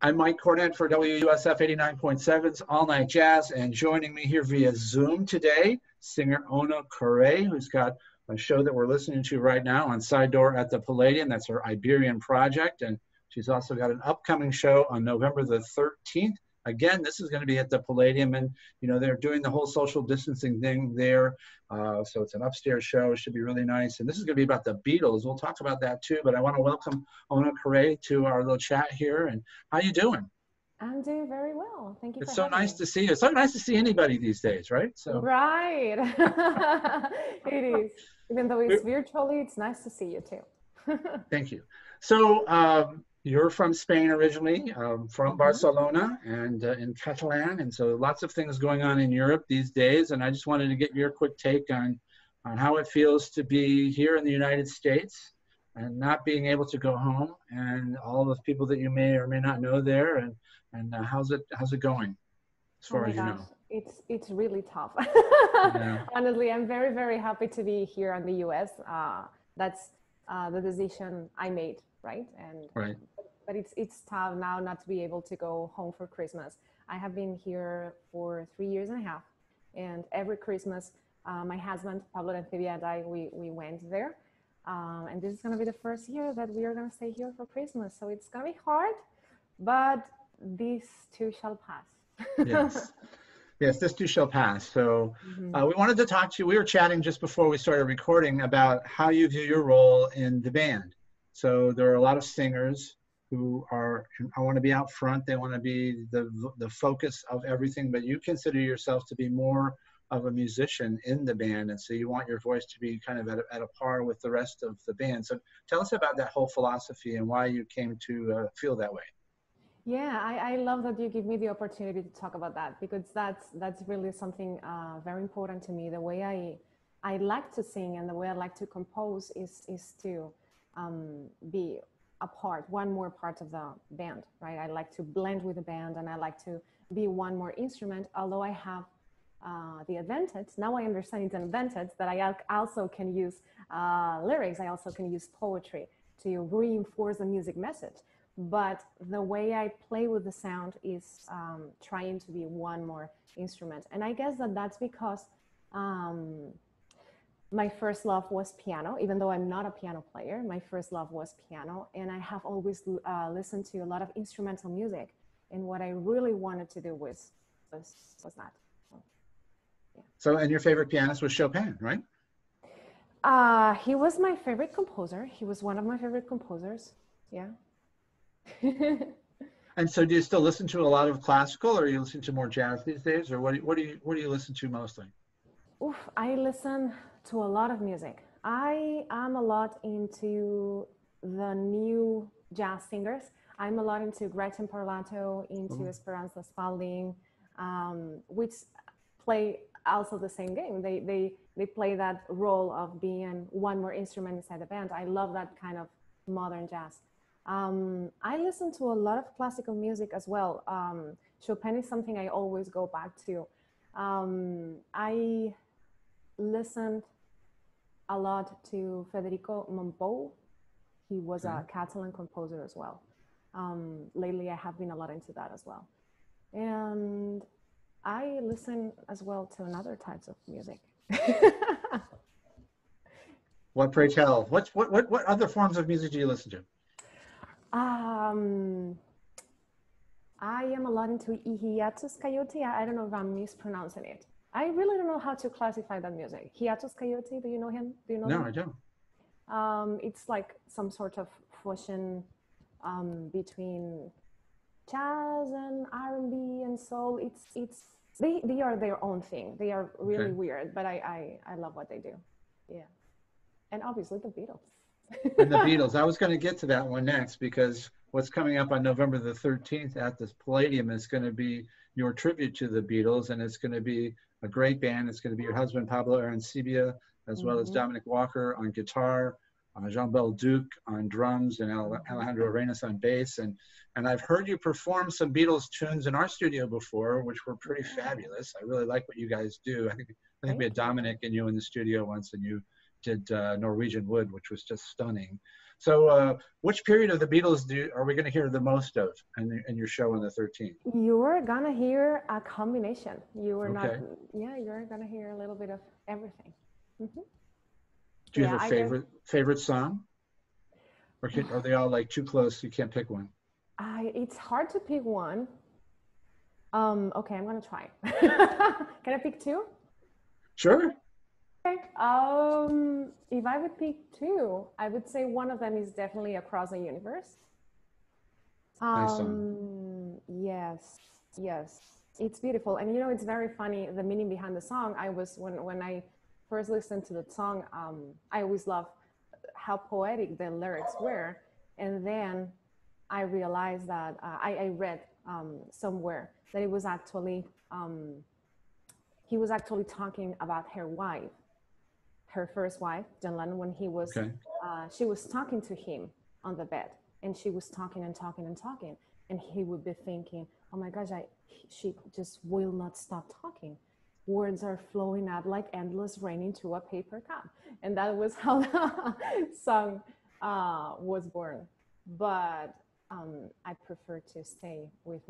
I'm Mike Cornette for WUSF 89.7's All Night Jazz, and joining me here via Zoom today, singer Ona Kirei, who's got a show that we're listening to right now on Side Door at the Palladium. That's her Iberian project, and she's also got an upcoming show on November the 13th. Again, this is going to be at the Palladium, and you know they're doing the whole social distancing thing there, so it's an upstairs show. It should be really nice, and this is going to be about the Beatles. We'll talk about that too, but I want to welcome Ona Kirei to our little chat here. And how you doing? I'm doing very well. Thank you. It's so nice to see you. It's so nice to see anybody these days, right? So right. It is. Even though it's virtually, it's nice to see you too. Thank you. So you're from Spain originally, from Barcelona and in Catalan, and so lots of things going on in Europe these days. And I just wanted to get your quick take on how it feels to be here in the United States and not being able to go home, and all the people that you may or may not know there, and how's it going as far as you know? It's really tough. Yeah. Honestly, I'm very, very happy to be here in the US. That's the decision I made, right? And right. But it's tough now not to be able to go home for Christmas. I have been here for 3 years and a half, and every Christmas, my husband Pablo and Phoebe and I we went there, and this is going to be the first year that we are going to stay here for Christmas. So it's going to be hard, but this too shall pass. Yes. Yes, this too shall pass. So we wanted to talk to you. We were chatting just before we started recording about how you view your role in the band. So there are a lot of singers who I want to be out front. They want to be the focus of everything, but you consider yourself to be more of a musician in the band. And so you want your voice to be kind of at a par with the rest of the band. So tell us about that whole philosophy and why you came to feel that way. Yeah, I love that you give me the opportunity to talk about that, because that's really something very important to me. The way I like to sing and the way I like to compose is to be one more part of the band, right? I like to blend with the band, and I like to be one more instrument, although I have the advantage, now I understand it's an advantage, that I also can use lyrics, I also can use poetry to reinforce the music message. But the way I play with the sound is trying to be one more instrument. And I guess that's because my first love was piano. Even though I'm not a piano player, my first love was piano. And I have always listened to a lot of instrumental music. And what I really wanted to do was that. So, yeah. So, and your favorite pianist was Chopin, right? He was my favorite composer. He was one of my favorite composers. Yeah. And so do you still listen to a lot of classical, or are you listening to more jazz these days, or what do you listen to mostly? Oof, I listen to a lot of music. I am a lot into the new jazz singers. I'm a lot into Gretchen Parlato, into Esperanza Spalding, which play also the same game. They play that role of being one more instrument inside the band. I love that kind of modern jazz. I listen to a lot of classical music as well. Chopin is something I always go back to. I listened a lot to Federico Mompou. He was a Catalan composer as well. Lately, I have been a lot into that as well. And I listen as well to other types of music. What, pray tell? What other forms of music do you listen to? I am a lot into Hiatus Coyote. I don't know if I'm mispronouncing it. I really don't know how to classify that music. Hiatus Coyote, do you know him? Do you know him? I don't. It's like some sort of fusion between jazz and R&B and soul. They are their own thing. They are really weird, but I love what they do. Yeah. And obviously the Beatles. And the Beatles. I was going to get to that one next, because what's coming up on November the 13th at this Palladium is going to be your tribute to the Beatles, and it's going to be a great band. It's going to be your husband, Pablo Arancibia, as well as Dominic Walker on guitar, Jean-Bel Duc on drums, and Alejandro Arenas on bass. And I've heard you perform some Beatles tunes in our studio before, which were pretty fabulous. I really like what you guys do. I think we had Dominic and you in the studio once, and you did Norwegian Wood, which was just stunning. So which period of the Beatles are we going to hear the most of in your show on the 13th? You're gonna hear a combination. You are not, Okay. yeah, you're gonna hear a little bit of everything. Do you have a favorite song? Or are they all like too close, you can't pick one? It's hard to pick one. Okay, I'm gonna try. Can I pick two? Sure. Okay. If I would pick two, I would say one of them is definitely Across the Universe. Nice song. Yes, it's beautiful, and you know, it's very funny, the meaning behind the song. When I first listened to the song, I always loved how poetic the lyrics were, and then I realized that I read somewhere that it was actually he was actually talking about her first wife, John Lennon, when he was she was talking to him on the bed, and she was talking and talking and talking, and he would be thinking, oh my gosh, she just will not stop talking. Words are flowing out like endless rain into a paper cup. And that was how the song was born. But I prefer to stay with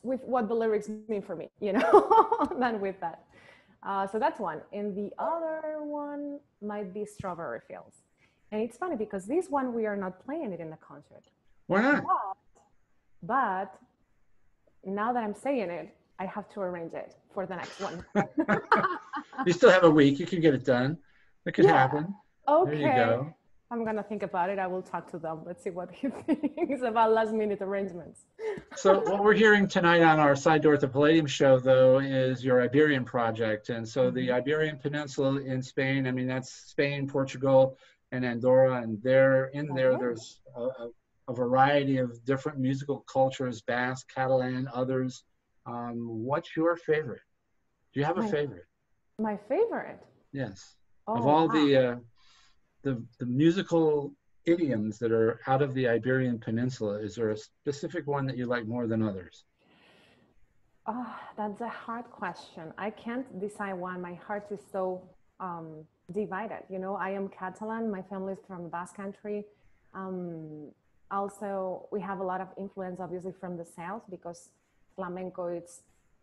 what the lyrics mean for me, you know, than with that. So that's one. And the other one might be Strawberry Fields. And it's funny because this one, we are not playing it in the concert. Why not? But now that I'm saying it, I have to arrange it for the next one. You still have a week. You can get it done. It could happen. Okay. There you go. I'm going to think about it. I will talk to them. Let's see what he thinks about last minute arrangements. So what we're hearing tonight on our Side Door at the Palladium show, though, is your Iberian project. And so the Iberian Peninsula in Spain, I mean, that's Spain, Portugal, and Andorra. And there's a variety of different musical cultures, Basque, Catalan, others. What's your favorite? Do you have a favorite? My favorite? Yes. Of all the musical idioms that are out of the Iberian Peninsula, is there a specific one that you like more than others? That's a hard question. I can't decide one. My heart is so divided. You know, I am Catalan. My family is from the Basque Country. Also, we have a lot of influence, obviously, from the South, because flamenco, it's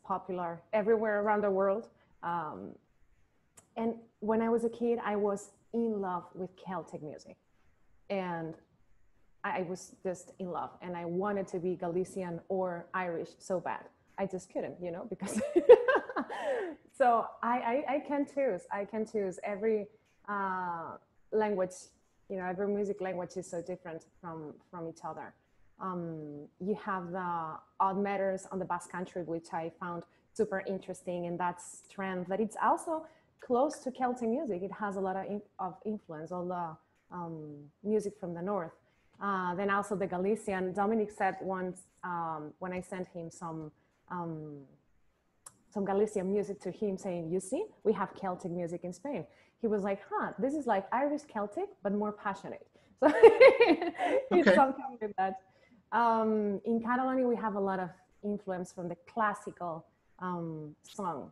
popular everywhere around the world. And when I was a kid, I was in love with Celtic music. And I was just in love. And I wanted to be Galician or Irish so bad. I just couldn't, you know, because... So I can choose. I can choose every language, you know, every music language is so different from each other. You have the odd matters on the Basque Country, which I found super interesting, and that's trend, but it's also close to Celtic music. It has a lot of influence, all the music from the north. Then also the Galician. Dominic said once when I sent him some Galician music to him, saying, you see, we have Celtic music in Spain. He was like, this is like Irish Celtic, but more passionate. So it's something like that. In Catalonia, we have a lot of influence from the classical song.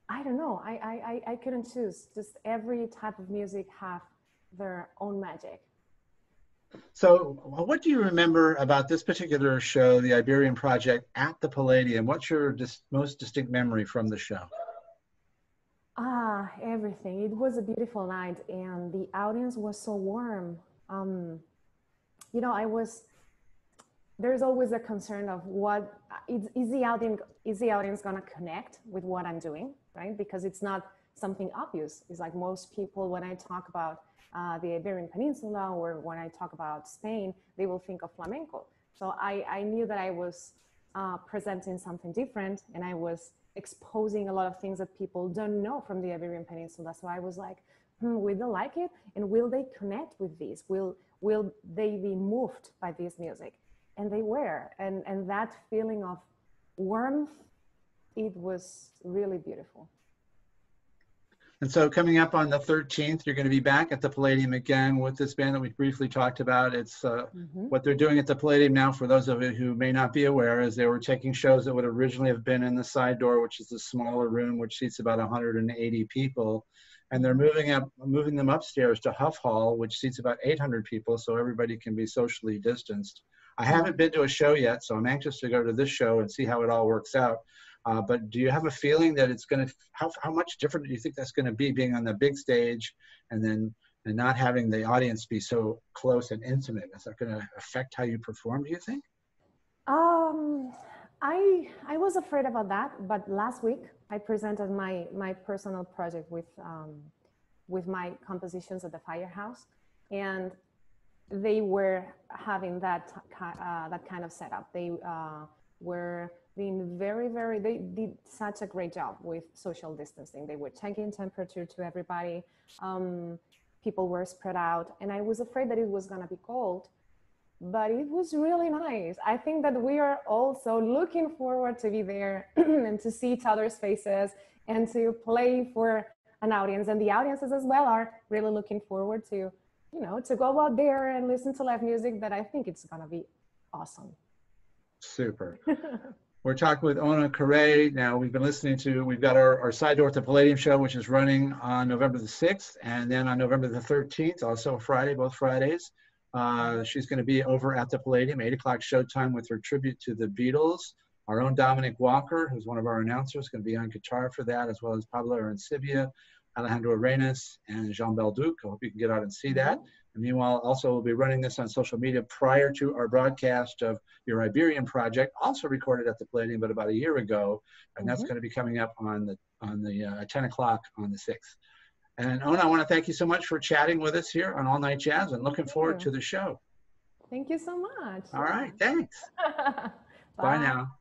I don't know, I couldn't choose. Just every type of music have their own magic. So what do you remember about this particular show, the Iberian Project at the Palladium? What's your most distinct memory from the show? Everything. It was a beautiful night, and the audience was so warm. You know, there's always a concern of is the audience going to connect with what I'm doing, right? Because it's not something obvious. It's like most people, when I talk about the Iberian Peninsula, or when I talk about Spain, they will think of flamenco. So I knew that I was presenting something different, and I was exposing a lot of things that people don't know from the Iberian Peninsula. So I was like, will they like it? And will they connect with this? Will they be moved by this music? And they were. And that feeling of warmth, it was really beautiful. And so coming up on the 13th, you're going to be back at the Palladium again with this band that we briefly talked about. It's what they're doing at the Palladium now, for those of you who may not be aware, is they were taking shows that would originally have been in the Side Door, which is the smaller room, which seats about 180 people. and they're moving them upstairs to Huff Hall, which seats about 800 people, so everybody can be socially distanced. I haven't been to a show yet, so I'm anxious to go to this show and see how it all works out. But do you have a feeling that it's going to, how much different do you think that's going to be, being on the big stage and not having the audience be so close and intimate? Is that going to affect how you perform, do you think? I was afraid about that, but last week I presented my personal project with my compositions at the Firehouse, and they were having that kind of setup. They were being they did such a great job with social distancing. They were checking temperature to everybody. People were spread out, and I was afraid that it was gonna be cold, but it was really nice. I think that we are also looking forward to be there and to see each other's faces and to play for an audience, and the audiences as well are really looking forward to, to go out there and listen to live music. That I think it's gonna be awesome. Super. We're talking with Ona Kirei. Now, we've got our Side Door at the Palladium show, which is running on November the 6th, and then on November the 13th, also a Friday, both Fridays. She's going to be over at the Palladium, 8 o'clock showtime, with her tribute to the Beatles. Our own Dominic Walker, who's one of our announcers, going to be on guitar for that, as well as Pablo Arancibia, Alejandro Arenas, and Jean Belduc. I hope you can get out and see that. And meanwhile, also we'll be running this on social media prior to our broadcast of your Iberian project, also recorded at the Palladium, but about a year ago. And that's going to be coming up on the 10 o'clock on the 6th. And Ona, I want to thank you so much for chatting with us here on All Night Jazz, and looking forward to the show. Thank you so much. All right, thanks. Bye now.